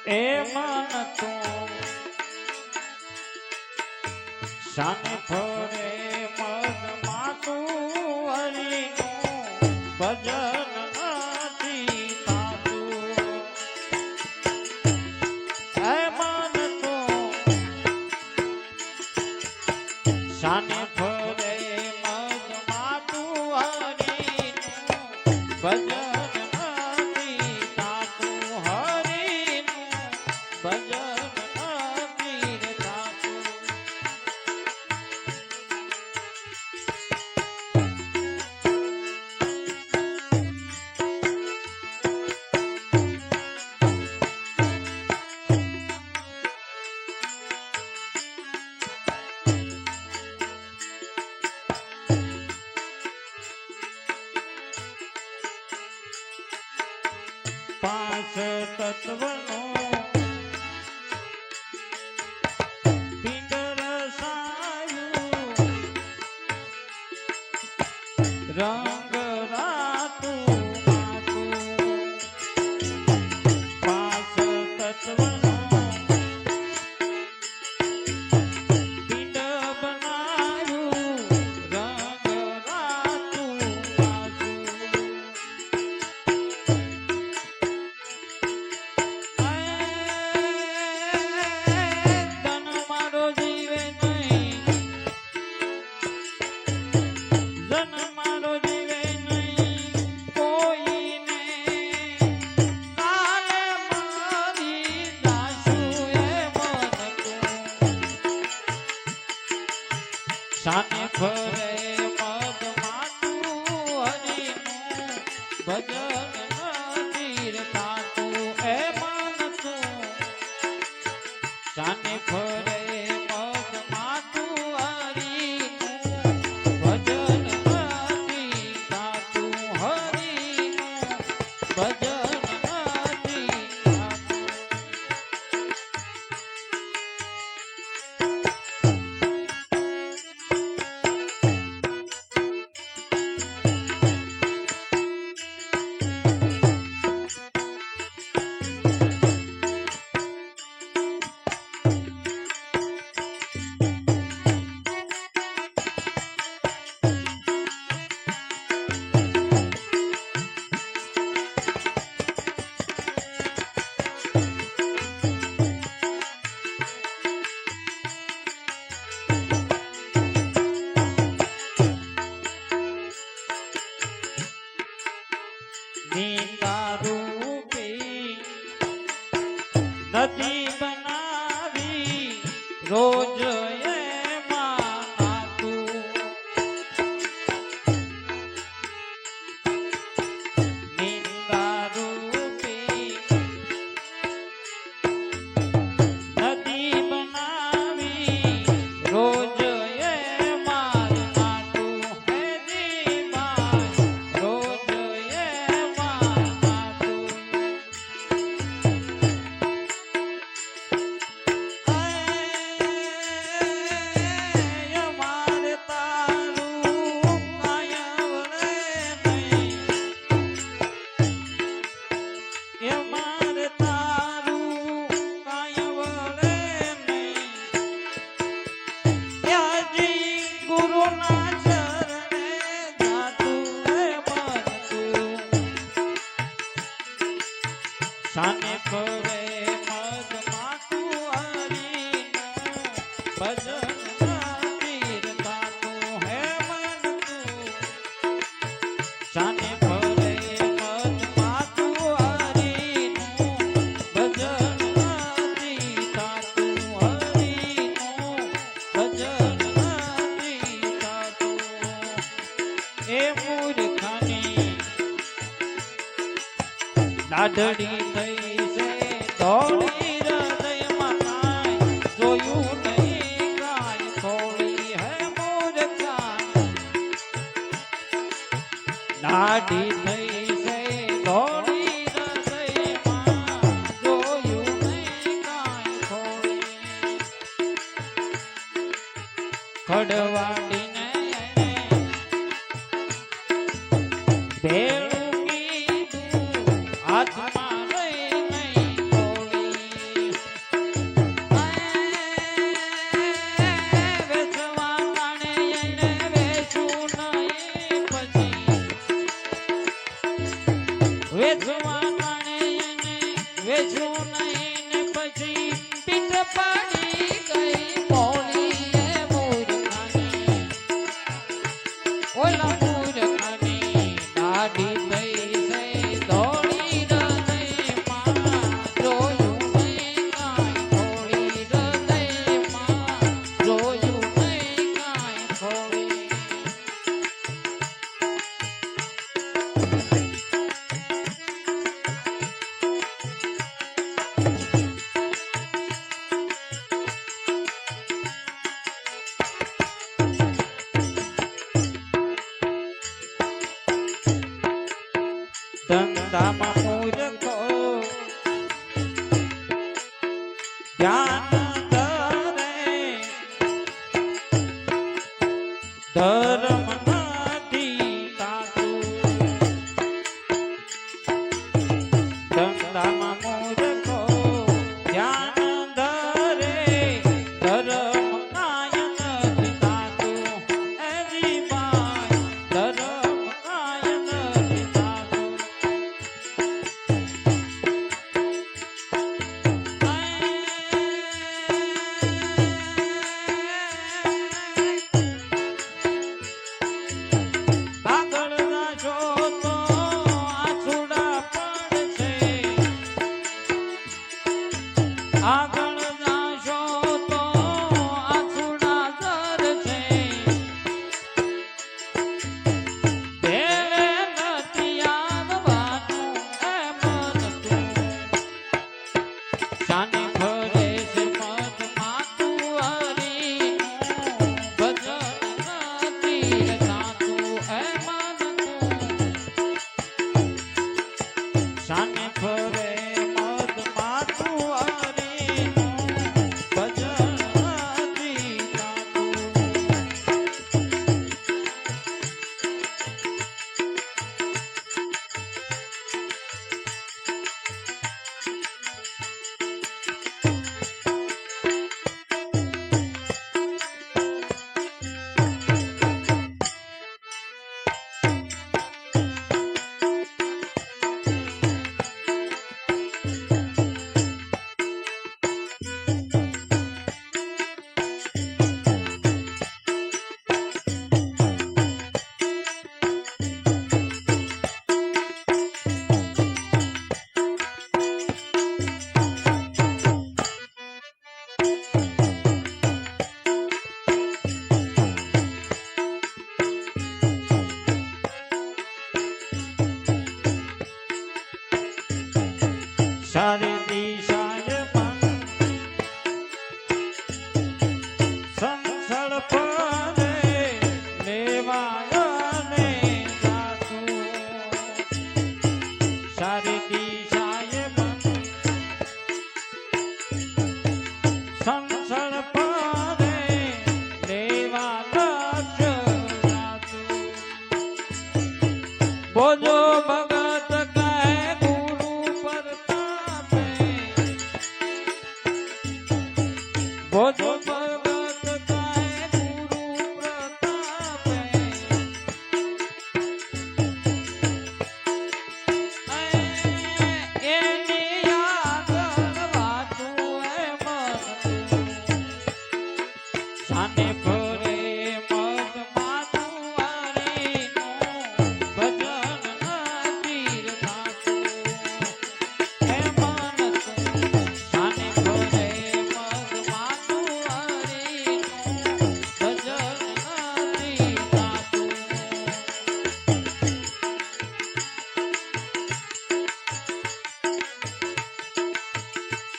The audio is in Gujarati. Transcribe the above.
એ મન તું શાને ફરે મન માતું હરિનું ભજન નથી થાતું એ મન તું શાને ફરે મન માતું હરિનું ભજન પાંચ તત્વનો પિંડ રસાયું રંગ રાતું માતું પાંચ તત્વનો પિંડ બનાયું રંગ રાતું માતું શાને ફરે મદ માતું હરિનું ભજન નથી થાતું એ મન તું શાને ફરે મદ માતું હરિનું ભજન નથી થાતું હરિનું ભજન નથી થાતું નીતા રૂપી નદી બનાવી રોજ એમાં નાતું નીતા રૂપી નદી બનાવી રોજ એમાં નાતું હે દીવા રોજ શાને ફરે મદ માતું હરિનું ભજન નથી થાતું હે મન તું શાને ફરે મદ માતું હરિનું ભજન નથી થાતું હરિનું ભજન નથી થાતું એ મૂર્ખની લાડડી થઈ છે થોડી હૃદયમાં કાંઈ જોયું નહીં કાંઈ થોડી હે મૂર્ખાની લાડી થઈ છે થોડી હૃદયમાં જોયું નહીં કાંઈ થોડી ખડવાડીને ભેળું કીધું હાથમાં લઈ નહીં થોડી જોયું નહીં કાંઈ થોડી ધંધામાં મૂર્ખો ધ્યાન ધરે ધર્મ નથી તાતું ધંધામાં મૂર્ખો ધ્યાન ધરે ધર્મ કાય નથી તાતું એની માય ધર્મ કાય નથી તાતું આગળ જાશો તો આછુડા પડશે આગળ જાશો તો આછુડા ઝરશે ભેળે નથી આવવાનું એમ નતું શાને ફરે છે મત માતું હરીનું ભજન નથી રચાતું એમ નતું શાને ફરે મત માતું હરીનું ભજન નથી રચાતું સારી દિશાએ મન સંસળ ફરે લેવાય ને જાતું સારી દિશાએ મન સંસળ ફરે લેવા લક્ષ્ય જાતું બોજો ભગત કહે ગુરુ પ્રતાપે બોજો